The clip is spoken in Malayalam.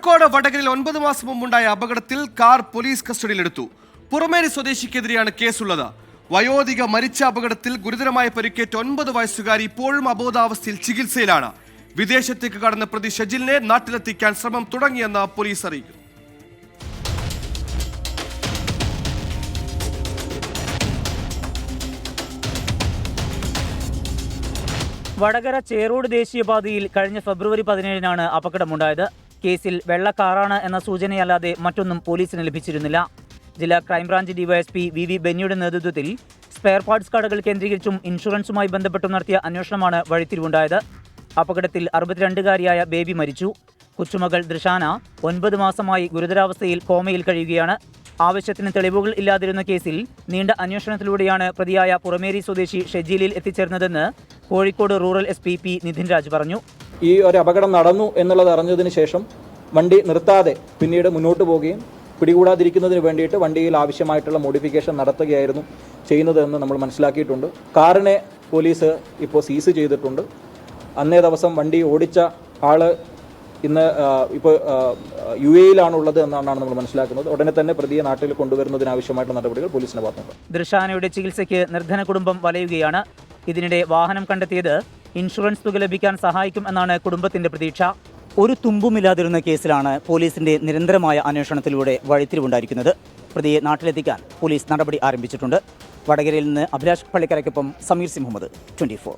കോഴിക്കോട് വടകരയിൽ 9 മാസം മുമ്പുണ്ടായ അപകടത്തിൽ കാർ പോലീസ് കസ്റ്റഡിയിലെടുത്തു. പുറമേരി സ്വദേശിക്കെതിരെയാണ് കേസുള്ളത്. വയോധിക മരിച്ച അപകടത്തിൽ ഗുരുതരമായ പരിക്കേറ്റ 9 വയസ്സുകാരി ഇപ്പോഴും അബോധാവസ്ഥയിൽ ചികിത്സയിലാണ്. വിദേശത്തേക്ക് കടന്ന പ്രതി ഷജിലിനെ നാട്ടിലെത്തിക്കാൻ ശ്രമം തുടങ്ങിയെന്ന് പോലീസ് അറിയിക്കുന്നു. വടകര ചേറോട് ദേശീയപാതയിൽ കഴിഞ്ഞ ഫെബ്രുവരി 17-നാണ് അപകടമുണ്ടായത്. കേസിൽ വെള്ള കാറാണ് എന്ന സൂചനയല്ലാതെ മറ്റൊന്നും പോലീസിന് ലഭിച്ചിരുന്നില്ല. ജില്ലാ ക്രൈംബ്രാഞ്ച് ഡിവൈഎസ്പി വി ബെന്നിയുടെ നേതൃത്വത്തിൽ സ്പെയർ പാർട്സ് കടകൾ കേന്ദ്രീകരിച്ചും ഇൻഷുറൻസുമായി ബന്ധപ്പെട്ടും നടത്തിയ അന്വേഷണമാണ് വഴിത്തിരിവുണ്ടായത്. അപകടത്തിൽ 62-കാരിയായ ബേബി മരിച്ചു. കൊച്ചുമകൾ ദൃശാന 9 മാസമായി ഗുരുതരാവസ്ഥയിൽ കോമയിൽ കഴിയുകയാണ്. ആവശ്യത്തിന് തെളിവുകൾ ഇല്ലാതിരുന്ന കേസിൽ നീണ്ട അന്വേഷണത്തിലൂടെയാണ് പ്രതിയായ പുറമേരി സ്വദേശി ഷെജീലിൽ എത്തിച്ചേർന്നതെന്ന് Kozhikode rural SP P Nithin Raj പറഞ്ഞു. ഈ ഒരു അപകടം നടന്നു എന്നുള്ളത് അറിഞ്ഞതിന് ശേഷം വണ്ടി നിർത്താതെ പിന്നീട് മുന്നോട്ട് പോവുകയും പിടികൂടാതിരിക്കുന്നതിന് വേണ്ടിയിട്ട് വണ്ടിയിൽ ആവശ്യമായിട്ടുള്ള മോഡിഫിക്കേഷൻ നടത്തുകയായിരുന്നു ചെയ്യുന്നതെന്ന് നമ്മൾ മനസ്സിലാക്കിയിട്ടുണ്ട്. കാറിനെ പോലീസ് ഇപ്പോൾ സീസ് ചെയ്തിട്ടുണ്ട്. അന്നേ ദിവസം വണ്ടി ഓടിച്ച ആള് ഇന്ന് ഇപ്പോൾ UAE-ലാണുള്ളത് എന്നാണ് നമ്മൾ മനസ്സിലാക്കുന്നത്. ഉടനെ തന്നെ പ്രതിയെ നാട്ടിൽ കൊണ്ടുവരുന്നതിനാവശ്യമായിട്ടുള്ള നടപടികൾ പോലീസിന്റെ ഭാഗത്തുണ്ട്. ദൃശാനയുടെ ചികിത്സയ്ക്ക് നിർധന കുടുംബം വലയുകയാണ്. ഇതിനിടെ വാഹനം കണ്ടെത്തിയത് ഇൻഷുറൻസ് തുക ലഭിക്കാൻ സഹായിക്കും എന്നാണ് കുടുംബത്തിന്റെ പ്രതീക്ഷ. ഒരു തുമ്പുമില്ലാതിരുന്ന കേസിലാണ് പോലീസിന്റെ നിരന്തരമായ അന്വേഷണത്തിലൂടെ വഴിത്തിരിവുണ്ടായിരിക്കുന്നത്. പ്രതിയെ നാട്ടിലെത്തിക്കാൻ പോലീസ് നടപടി ആരംഭിച്ചിട്ടുണ്ട്. വടകരയിൽ നിന്ന് അഭിലാഷ് പള്ളിക്കരയ്ക്കൊപ്പം സമീർ സി മുഹമ്മദ്, 24.